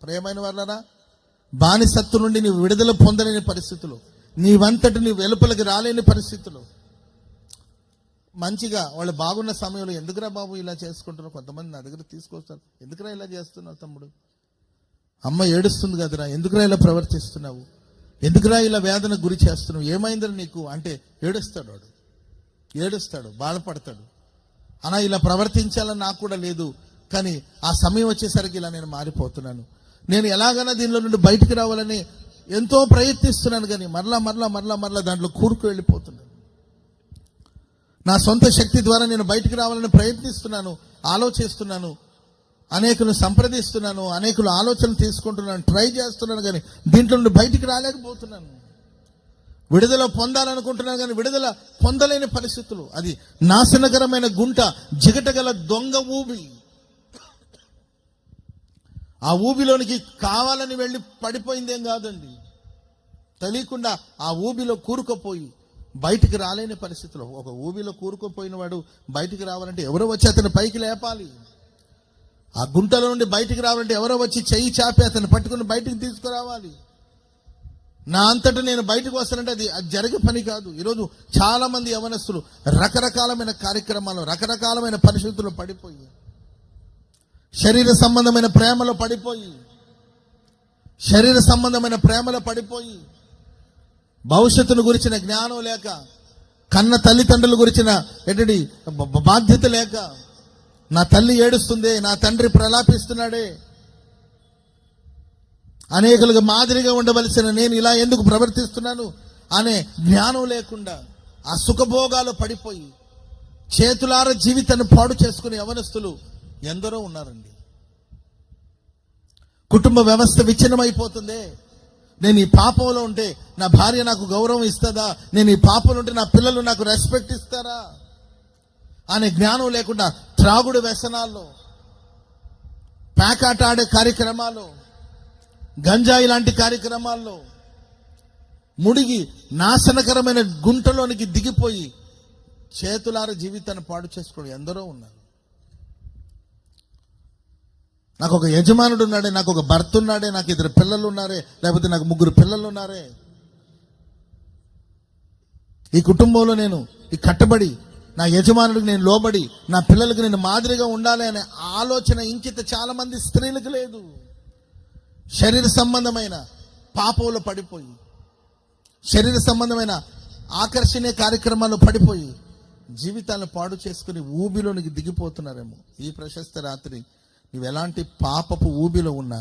ప్రియమైన వాళ్ళరా, బానిసత్వం నుండి నీవు విడుదల పొందలేని పరిస్థితులు, నీవంతటి నీ వెలుపలికి రాలేని పరిస్థితులు, మంచిగా వాళ్ళు బాగున్న సమయంలో ఎందుకురా బాబు ఇలా చేసుకుంటున్నావు, కొంతమంది నా దగ్గర తీసుకొస్తారు, ఎందుకురా ఇలా చేస్తున్నావు తమ్ముడు, అమ్మ ఏడుస్తుంది కదరా, ఎందుకురా ఇలా ప్రవర్తిస్తున్నావు, ఎందుకురా ఇలా వేదన గురి చేస్తున్నావు, ఏమైందిరా నీకు అంటే ఏడుస్తాడు, వాడు ఏడుస్తాడు, బాధపడతాడు. అలా ఇలా ప్రవర్తించాలని నాకు కూడా లేదు, కానీ ఆ సమయం వచ్చేసరికి ఇలా నేను మారిపోతున్నాను, నేను ఎలాగైనా దీనిలో నుండి బయటికి రావాలని ఎంతో ప్రయత్నిస్తున్నాను, కానీ మరలా దాంట్లో కూరుకు వెళ్ళిపోతున్నాను. నా సొంత శక్తి ద్వారా నేను బయటికి రావాలని ప్రయత్నిస్తున్నాను, ఆలోచిస్తున్నాను, అనేకులు సంప్రదిస్తున్నాను, అనేకులు ఆలోచనలు తీసుకుంటున్నాను, ట్రై చేస్తున్నాను, కానీ దీంట్లో నుండి బయటికి రాలేకపోతున్నాను. విడుదల పొందాలనుకుంటున్నాను కానీ విడుదల పొందలేని పరిస్థితులు. అది నాశనకరమైన గుంట, జిగటగల దొంగ ఊబి. ఆ ఊబిలోనికి కావాలని వెళ్ళి పడిపోయిందేం కాదండి, తెలియకుండా ఆ ఊబిలో కూరుకుపోయి బయటికి రాలేని పరిస్థితులు. ఒక ఊబిలో కూరుకుపోయిన వాడు బయటికి రావాలంటే ఎవరో వచ్చి అతను పైకి లేపాలి. ఆ గుంటలో నుండి బయటికి రావాలంటే ఎవరో వచ్చి చెయ్యి చాపి అతను పట్టుకుని బయటికి తీసుకురావాలి. నా అంతటా నేను బయటకు వస్తానంటే అది జరిగే పని కాదు. ఈరోజు చాలా మంది యవనస్తులు రకరకాలమైన కార్యక్రమాలు, రకరకాలమైన పరిస్థితుల్లో పడిపోయి, శరీర సంబంధమైన ప్రేమలో పడిపోయి, భవిష్యత్తును గురించిన జ్ఞానం లేక, కన్న తల్లిదండ్రుల గురించిన ఏంటంటే బాధ్యత లేక, నా తల్లి ఏడుస్తుందే, నా తండ్రి ప్రలాపిస్తున్నాడే, అనేకులుగా మాదిరిగా ఉండవలసిన నేను ఇలా ఎందుకు ప్రవర్తిస్తున్నాను అనే జ్ఞానం లేకుండా ఆ సుఖభోగాలు పడిపోయి చేతులార జీవితాన్ని పాడు చేసుకునే యవనస్తులు ఎందరో ఉన్నారండి. కుటుంబ వ్యవస్థ విచ్ఛిన్నమైపోతుంది. నేను ఈ పాపంలో ఉంటే నా భార్య నాకు గౌరవం ఇస్తుందా, నేను ఈ పాపంలో ఉంటే నా పిల్లలు నాకు రెస్పెక్ట్ ఇస్తారా అనే జ్ఞానం లేకుండా త్రాగుడు వ్యసనాల్లో, ప్యాకాట ఆడే కార్యక్రమాలు, గంజాయి లాంటి కార్యక్రమాల్లో ముడిగి నాశనకరమైన గుంటలోనికి దిగిపోయి చేతులార జీవితాన్ని పాడు చేసుకోవడం ఎందరో ఉన్నారు. నాకు ఒక యజమానుడు ఉన్నాడే, నాకు ఒక భర్త ఉన్నాడే, నాకు 2 పిల్లలు ఉన్నారే, లేకపోతే నాకు 3 పిల్లలు ఉన్నారే, ఈ కుటుంబంలో నేను ఈ కట్టబడి నా యజమానుడికి నేను లోబడి నా పిల్లలకు నేను మాదిరిగా ఉండాలి అనే ఆలోచన ఇంకిత చాలా మంది స్త్రీలకు లేదు. శరీర సంబంధమైన పాపంలో పడిపోయి, శరీర సంబంధమైన ఆకర్షణీయ కార్యక్రమాల్లో పడిపోయి జీవితాలను పాడు చేసుకుని ఊబిలోనికి దిగిపోతున్నారేమో. ఈ ప్రశస్త రాత్రి నువ్వు ఎలాంటి పాపపు ఊబిలో ఉన్నా